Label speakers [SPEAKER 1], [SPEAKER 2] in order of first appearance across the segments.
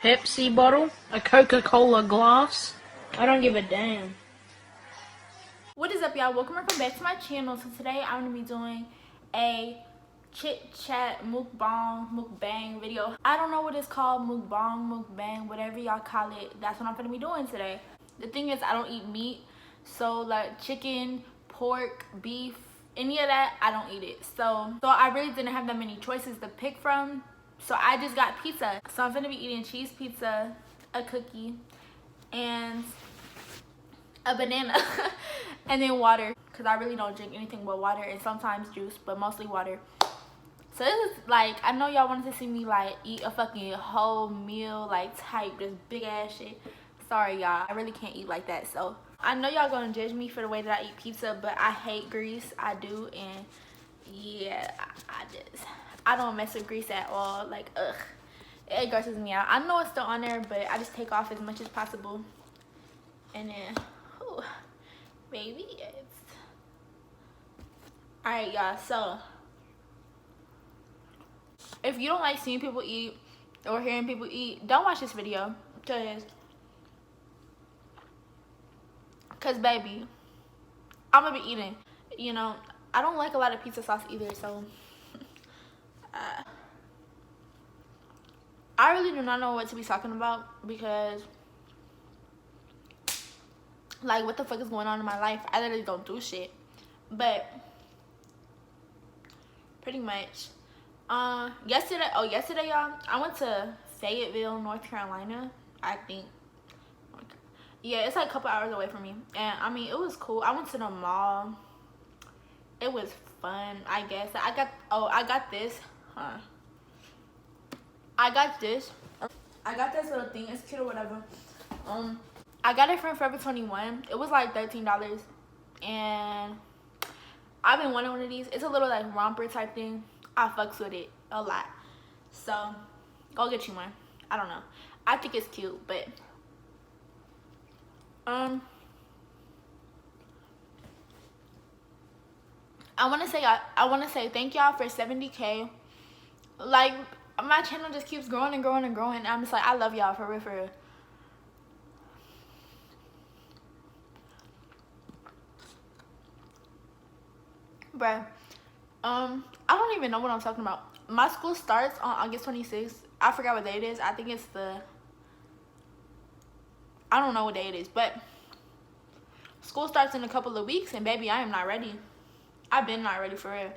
[SPEAKER 1] Pepsi bottle, a Coca-Cola glass. I don't give a damn.
[SPEAKER 2] What is up, y'all? Welcome back to my channel. So today I'm gonna be doing a chit chat mukbang video. I don't know what it's called, mukbang, whatever y'all call it. That's what I'm gonna be doing today. The thing is, I don't eat meat, so like chicken, pork, beef, any of that, I don't eat it. So I really didn't have that many choices to pick from. So I just got pizza. So I'm gonna be eating cheese pizza, a cookie, and a banana and then water, because I really don't drink anything but water and sometimes juice, but mostly water. So this is like, I know y'all wanted to see me like eat a fucking whole meal, like type this big ass shit. Sorry y'all, I really can't eat like that. So I know y'all gonna judge me for the way that I eat pizza, but I hate grease. I do. And yeah, I don't mess with grease at all. Like, ugh, it grosses me out. I know it's still on there, but I just take off as much as possible. And then baby, it's all right, y'all. So if you don't like seeing people eat or hearing people eat, don't watch this video, cause baby, I'm gonna be eating. You know, I don't like a lot of pizza sauce either, so I really do not know what to be talking about, because like, what the fuck is going on in my life? I literally don't do shit. But pretty much, yesterday, y'all, I went to Fayetteville, North Carolina, I think. Yeah, it's like a couple hours away from me. And I mean, it was cool. I went to the mall. It was fun, I guess. I got this little thing. It's cute or whatever. I got it from Forever 21. It was like $13, and I've been wanting one of these. It's a little like romper type thing. I fucks with it a lot, so go get you one. I don't know, I think it's cute. But I want to say thank y'all for 70K. Like, my channel just keeps growing and growing and growing. I'm just like, I love y'all for real. Bruh, I don't even know what I'm talking about. My school starts on August 26th. I forgot what day it is. I think it's I don't know what day it is, but school starts in a couple of weeks, and baby, I am not ready. I've been not ready for real.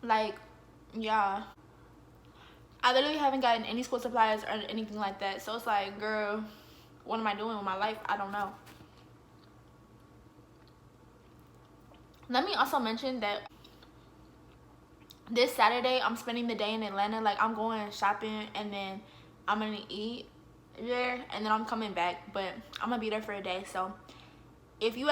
[SPEAKER 2] Like, yeah, I literally haven't gotten any school supplies or anything like that. So it's like, girl, what am I doing with my life? I don't know. Let me also mention that this Saturday I'm spending the day in Atlanta. Like, I'm going shopping, and then I'm gonna eat there, and then I'm coming back. But I'm gonna be there for a day. So if you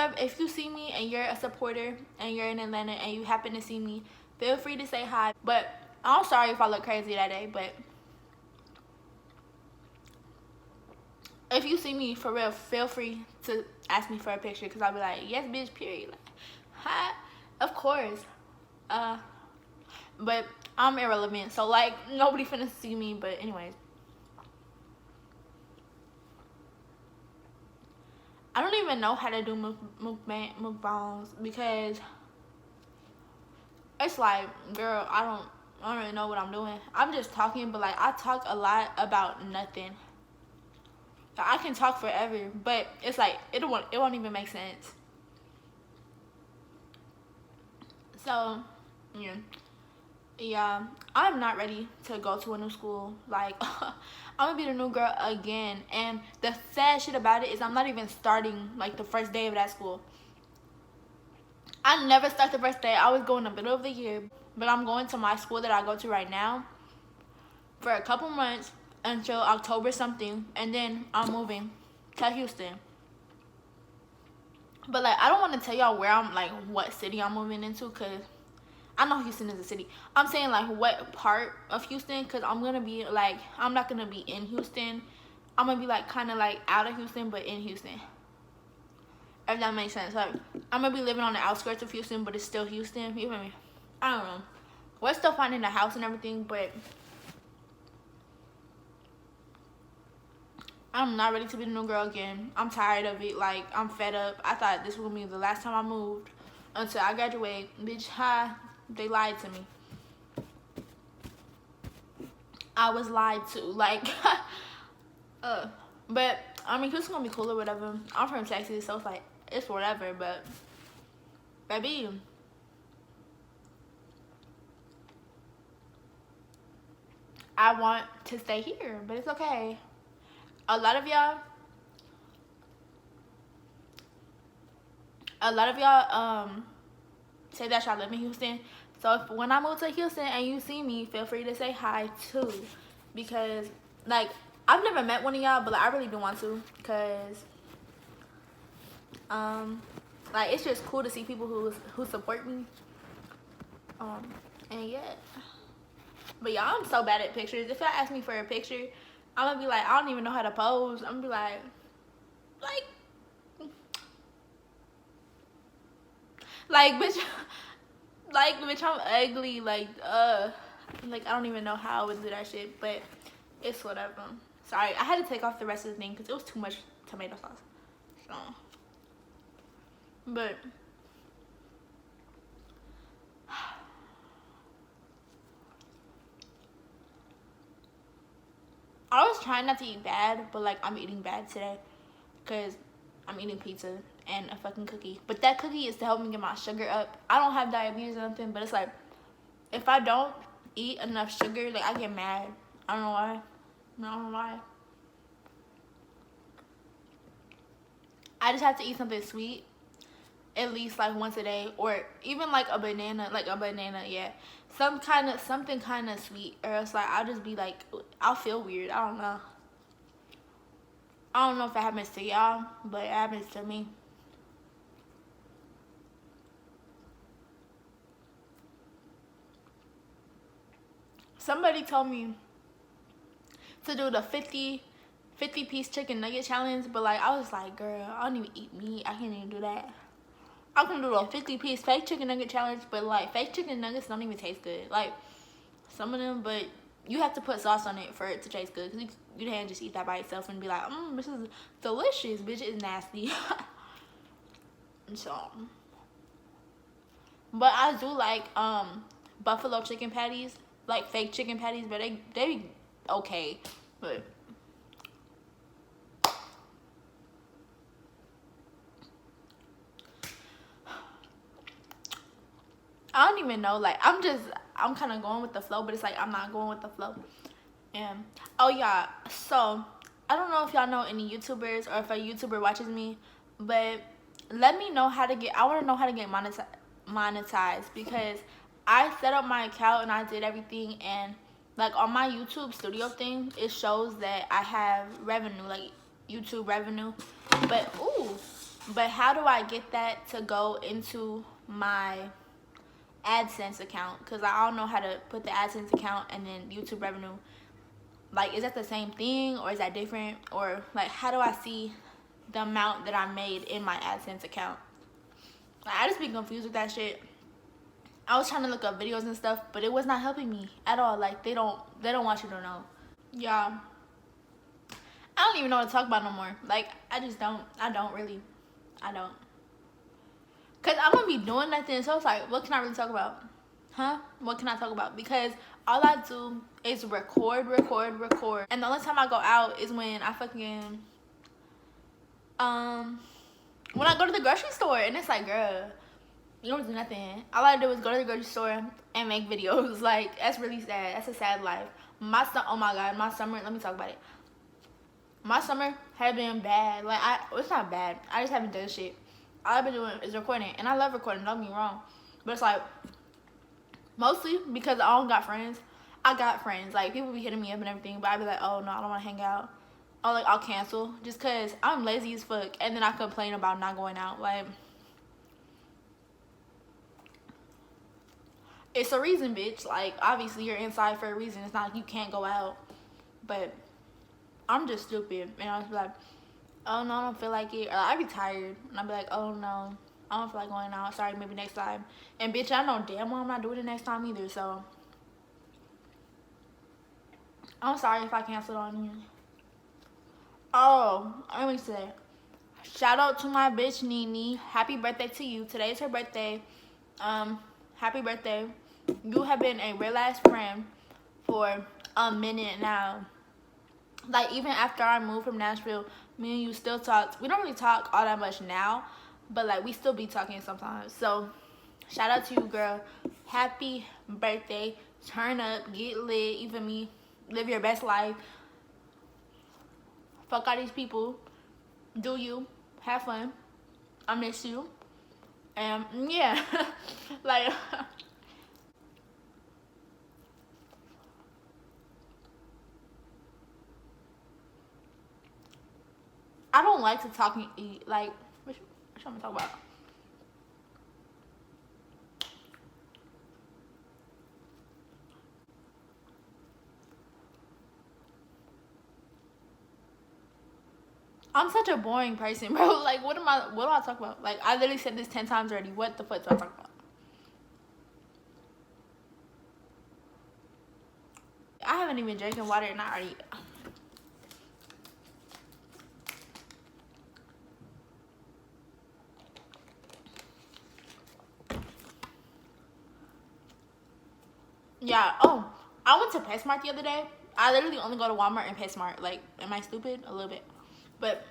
[SPEAKER 2] see me and you're a supporter and you're in Atlanta and you happen to see me, feel free to say hi. But I'm sorry if I look crazy that day, but if you see me for real, feel free to ask me for a picture, because I'll be like, yes bitch, period. Like, hi, of course. But I'm irrelevant, so like, nobody finna see me. But anyways, I don't even know how to do mukbangs, because it's like, girl, I don't really know what I'm doing. I'm just talking, but like, I talk a lot about nothing. I can talk forever, but it's like, it won't even make sense. So yeah, I'm not ready to go to a new school. Like, I'm gonna be the new girl again. And the sad shit about it is, I'm not even starting like the first day of that school. I never start the first day. I always go in the middle of the year. But I'm going to my school that I go to right now for a couple months until October something, and then I'm moving to Houston. But like, I don't want to tell y'all where I'm, like, what city I'm moving into, because I know Houston is a city. I'm saying like what part of Houston, because I'm gonna be like, I'm not gonna be in Houston. I'm gonna be like kind of like out of Houston but in Houston, if that makes sense. Like, I'm gonna be living on the outskirts of Houston, but it's still Houston. You feel me? I don't know. We're still finding a house and everything, but I'm not ready to be the new girl again. I'm tired of it. Like, I'm fed up. I thought this was gonna be the last time I moved until I graduate. Bitch, they lied to me. I was lied to. Like, but I mean, Houston's gonna be cool or whatever. I'm from Texas, so it's like, it's whatever. But baby, I want to stay here, but it's okay. A lot of y'all say that y'all live in Houston. So if when I move to Houston and you see me, feel free to say hi too, because like, I've never met one of y'all, but like, I really do want to, because like, it's just cool to see people who support me. And yeah, but y'all, I'm so bad at pictures. If y'all ask me for a picture, I'm gonna be like, I don't even know how to pose. I'm gonna be like bitch, bitch, I'm ugly. Like, I don't even know how I would do that shit, but it's whatever. Sorry, I had to take off the rest of the thing because it was too much tomato sauce. So, but I was trying not to eat bad, but like, I'm eating bad today because I'm eating pizza and a fucking cookie. But that cookie is to help me get my sugar up. I don't have diabetes or nothing, but it's like, if I don't eat enough sugar, like, I get mad. I don't know why. I don't know why. I just have to eat something sweet at least like once a day, or even like a banana, yeah. Something kind of sweet, or else like, I'll just be like, I'll feel weird. I don't know. I don't know if it happens to y'all, but it happens to me. Somebody told me to do the 50 piece chicken nugget challenge, but like, I was like, girl, I don't even eat meat. I can't even do that. I can do a 50 piece fake chicken nugget challenge, but like, fake chicken nuggets don't even taste good. Like, some of them, but you have to put sauce on it for it to taste good, because you can't just eat that by itself and be like, this is delicious. Bitch, it's nasty. So, but I do like buffalo chicken patties, like fake chicken patties, but they okay. But I don't even know, like, I'm kind of going with the flow, but it's like, I'm not going with the flow. And oh yeah, so I don't know if y'all know any YouTubers, or if a YouTuber watches me, but let me know how to get, I want to know how to get monetized, because I set up my account and I did everything, and like, on my YouTube studio thing, it shows that I have revenue, like YouTube revenue, but how do I get that to go into my AdSense account? Because I don't know how to put the AdSense account and then YouTube revenue. Like, is that the same thing, or is that different? Or like, how do I see the amount that I made in my AdSense account? Like, I just be confused with that shit. I was trying to look up videos and stuff, but it was not helping me at all. Like, they don't want you to know. Yeah, I don't even know what to talk about no more. Like, I don't really. Because I'm going to be doing nothing, so it's like, what can I really talk about? Huh? What can I talk about? Because all I do is record. And the only time I go out is when I fucking, when I go to the grocery store. And it's like, girl, you don't do nothing. All I do is go to the grocery store and make videos. Like, that's really sad. That's a sad life. Oh my God, my summer, let me talk about it. My summer had been bad. Like, it's not bad. I just haven't done shit. All I've been doing is recording. And I love recording, don't get me wrong. But it's like, mostly because I don't got friends. I got friends. Like, people be hitting me up and everything, but I be like, oh no, I don't want to hang out. Or like, I'll cancel just because I'm lazy as fuck. And then I complain about not going out. Like, it's a reason, bitch. Like, obviously you're inside for a reason. It's not like you can't go out. But I'm just stupid. And I was like, oh no, I don't feel like it. Or like, I be tired. And I be like, oh no, I don't feel like going out. Sorry, maybe next time. And bitch, I know damn well I'm not doing it next time either. So I'm sorry if I canceled on you. Oh, let me say, shout out to my bitch Nene. Happy birthday to you. Today is her birthday. Happy birthday. You have been a real ass friend for a minute now. Like, even after I moved from Nashville, me and you still talk. We don't really talk all that much now, but like we still be talking sometimes. So shout out to you, girl. Happy birthday. Turn up, get lit, even me. Live your best life. Fuck all these people. Do you. Have fun. I miss you. And yeah. Like I don't like to talk and eat. Like, what you want to talk about? I'm such a boring person, bro. Like, what do I talk about? Like, I literally said this 10 times already. What the fuck do I talk about? I haven't even drinking water and I already... Yeah, oh, I went to PetSmart the other day. I literally only go to Walmart and PetSmart. Like, am I stupid? A little bit. But,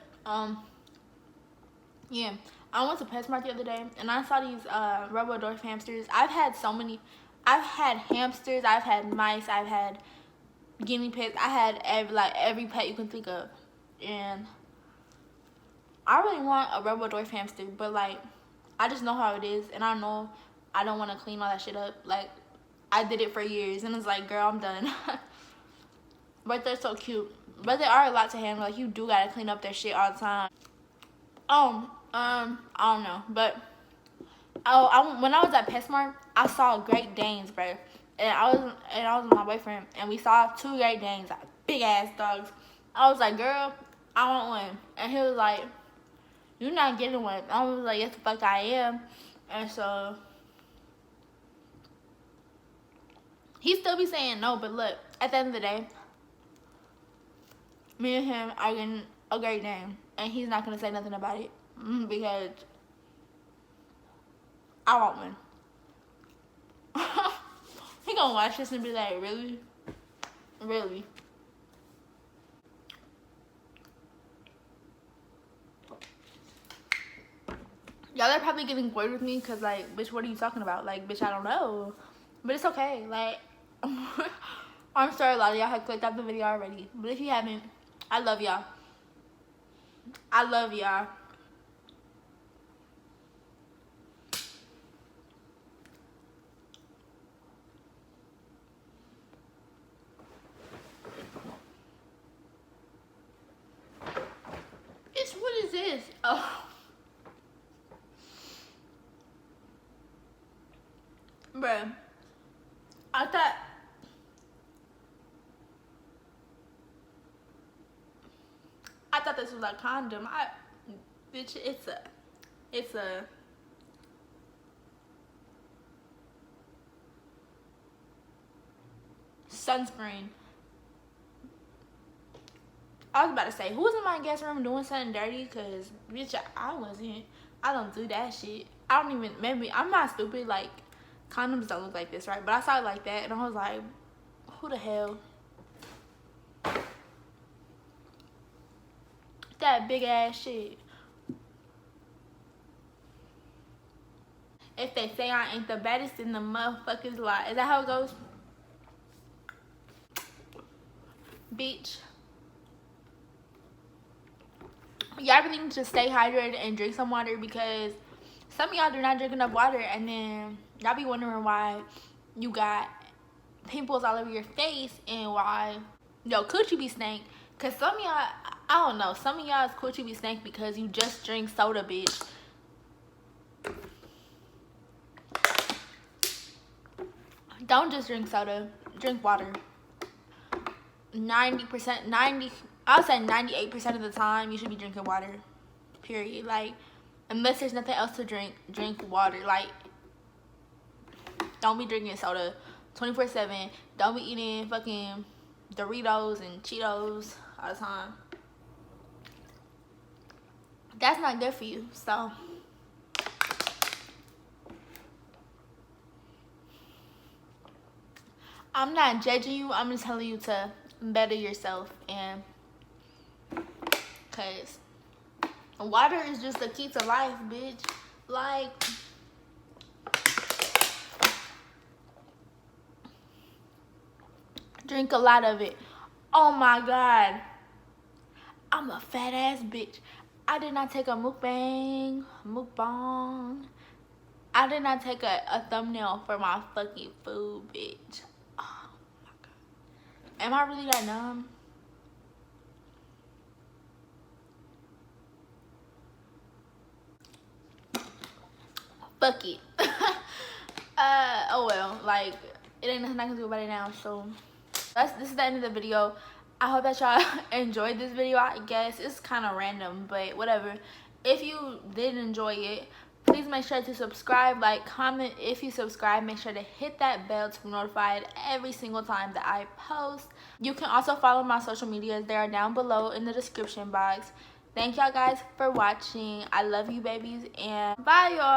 [SPEAKER 2] yeah. I went to PetSmart the other day and I saw these Robo-Dwarf hamsters. I've had so many. I've had hamsters. I've had mice. I've had guinea pigs. I had every pet you can think of. And I really want a Robo-Dwarf hamster. But, like, I just know how it is. And I know I don't want to clean all that shit up. Like, I did it for years and it's like, girl, I'm done. But they're so cute. But they are a lot to handle. Like, you do gotta clean up their shit all the time. I don't know. But when I was at PetSmart, I saw Great Danes, bro. And I was with my boyfriend and we saw 2 Great Danes, like big ass dogs. I was like, girl, I want one. And he was like, you're not getting one. I was like, yes the fuck I am. And so he still be saying no, but look, at the end of the day, me and him are getting a Great Dane, and he's not gonna say nothing about it because I want one. He gonna watch this and be like, really, really. Y'all are probably getting bored with me because, like, bitch, what are you talking about? Like, bitch, I don't know. But it's okay. Like, I'm sorry a lot of y'all have clicked off the video already. But if you haven't, I love y'all. I love y'all. What is this? Oh. Bruh. I thought this was a condom. Bitch, it's a sunscreen. I was about to say, who was in my guest room doing something dirty? Cause bitch, I wasn't. I don't do that shit. I don't even, maybe, I'm not stupid. Like, condoms don't look like this, right? But I saw it like that and I was like, who the hell? That big ass shit. If they say I ain't the baddest in the motherfuckers lie. Is that how it goes? Bitch. Y'all really need to stay hydrated and drink some water because some of y'all do not drink enough water and then y'all be wondering why you got pimples all over your face and why your coochie be stank. Cause some of y'all, I don't know, some of y'all's coochie be stank because you just drink soda, bitch. Don't just drink soda, drink water. 90%, I'll say 98% of the time you should be drinking water, period. Like, unless there's nothing else to drink water. Like, don't be drinking soda 24/7. Don't be eating fucking Doritos and Cheetos all the time. that's not good for you. So I'm not judging you. I'm just telling you to better yourself, and cause water is just the key to life, bitch. Like, drink a lot of it. Oh my god, I'm a fat ass bitch. I did not take a mukbang. I did not take a thumbnail for my fucking food, bitch. Oh my god. Am I really that numb? Fuck it. Oh well, like, it ain't nothing I can do about it now. So this is the end of the video. I hope that y'all enjoyed this video. I guess it's kind of random, but whatever. If you did enjoy it, please make sure to subscribe, like, comment. If you subscribe, make sure to hit that bell to be notified every single time that I post. You can also follow my social medias. They are down below in the description box. Thank y'all guys for watching. I love you, babies, and bye, y'all.